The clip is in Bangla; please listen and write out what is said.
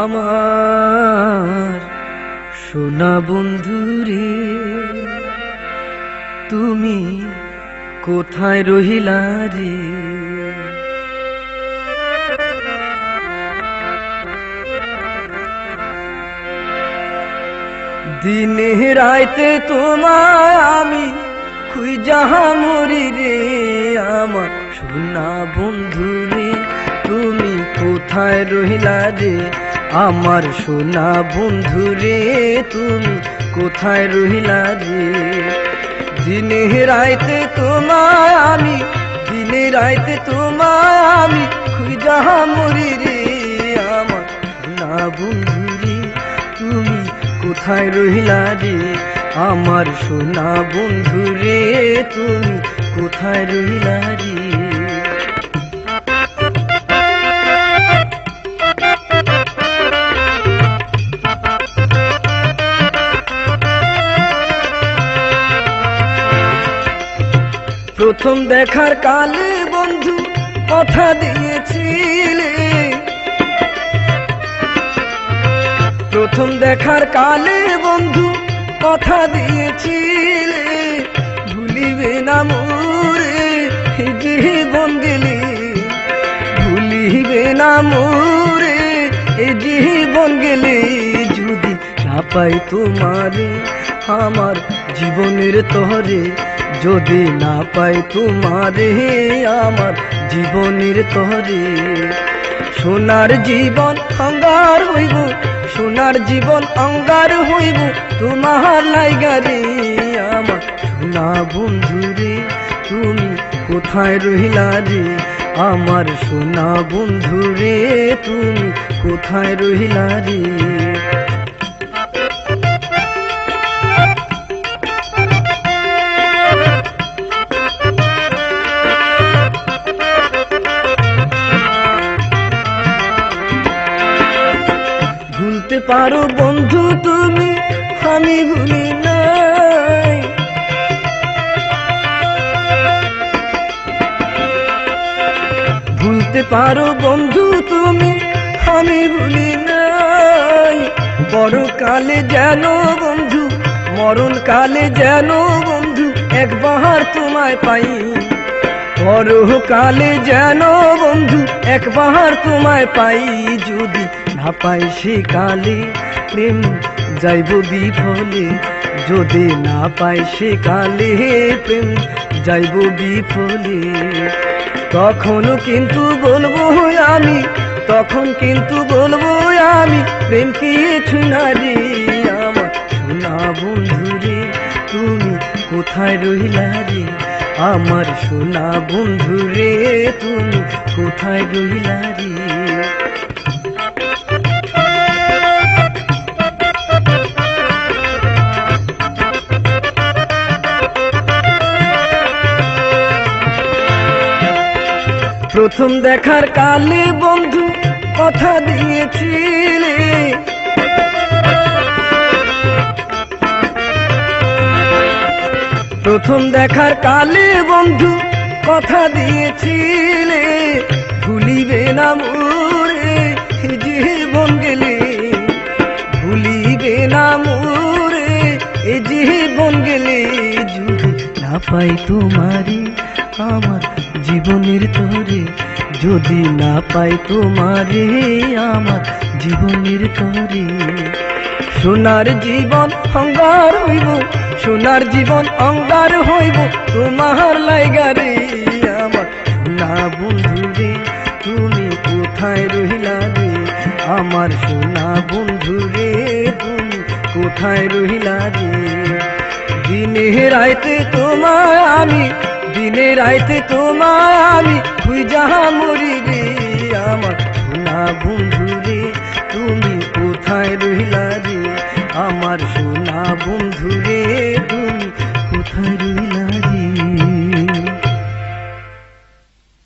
আমার সোনা বন্ধুরে তুমি কোথায় রহিলা রে? দিনে রাইতে তোমায় আমি খুঁজা মরি রে, আমার সোনা বন্ধুরে তুমি কোথায় রহিলা রে? আমার সোনা বন্ধুরে তুমি কোথায় রহিলা রে? দিনে রাইতে তোমায় আমি, দিনে রাইতে তোমায় আমি খুঁজা মরি রে, আমার সোনা বন্ধুরে তুমি কোথায় রহিলা রে? আমার সোনা বন্ধুরে তুমি কোথায় রহিলা রে? প্রথম দেখার কালে বন্ধু কথা দিয়েছিলে, প্রথম দেখার কালে বন্ধু কথা দিয়েছিলে, ভুলিবে না মোরে জীবন গেলে, ভুলিবে না মোরে জীবন গেলে, যদি না পাই তোমারে আমার জীবনের তরে, যদি না পাই তোমারে আমার জীবনের তরে। সোনার জীবন অঙ্গার হইব, সোনার জীবন অঙ্গার হইব তোমার লাইগা রে, আমার সোনা বন্ধুরে তুমি কোথায় রহিলা রে? আমার সোনা বন্ধুরে তুমি কোথায় রহিলা রে? ভুলতে পারো বন্ধু তুমি, আমি ভুলি নাই, ভুলতে পারো বন্ধু তুমি, আমি ভুলি নাই। বড় কালে যেন বন্ধু, মরণ কালে যেন বন্ধু একবার তোমায় পাই, বড় কালে যেন বন্ধু একবার তোমায় পাই, যদি না পাই সে কালে প্রেম যাইব বিফলে, যদি না পাই সে কালে প্রেম যাইব বিফলে। তখনও কিন্তু বলবো আমি, তখন কিন্তু বলবো আমি প্রেম কিছু না রে, আমার সোনা বন্ধুরে তুমি কোথায় রহিলা রে? আমার সোনা বন্ধুরে তুমি কোথায় রহিলা রে? প্রথম দেখার কালে বন্ধু কথা দিয়েছিলে, প্রথম দেখার কালে বন্ধু কথা দিয়েছিলে, ভুলিবে না মোরে জীবন গেলে, ভুলিবে না মোরে জীবন গেলে, যদি না পাই তোমারে আমার জীবনের তরে, যদি না পাই তোমারে আমার জীবনের তরে। সোনার জীবন অঙ্গার হইব, সোনার জীবন অঙ্গার হইব তোমার লাইগা রে, আমার সোনা বন্ধুরে তুমি কোথায় রহিলা রে? আমার সোনা বন্ধুরে তুমি কোথায় রহিলা রে? দিনে রাইতে তোমায় আমি, দিনে রাইতে তোমায় আমি খুঁজা মরি রে,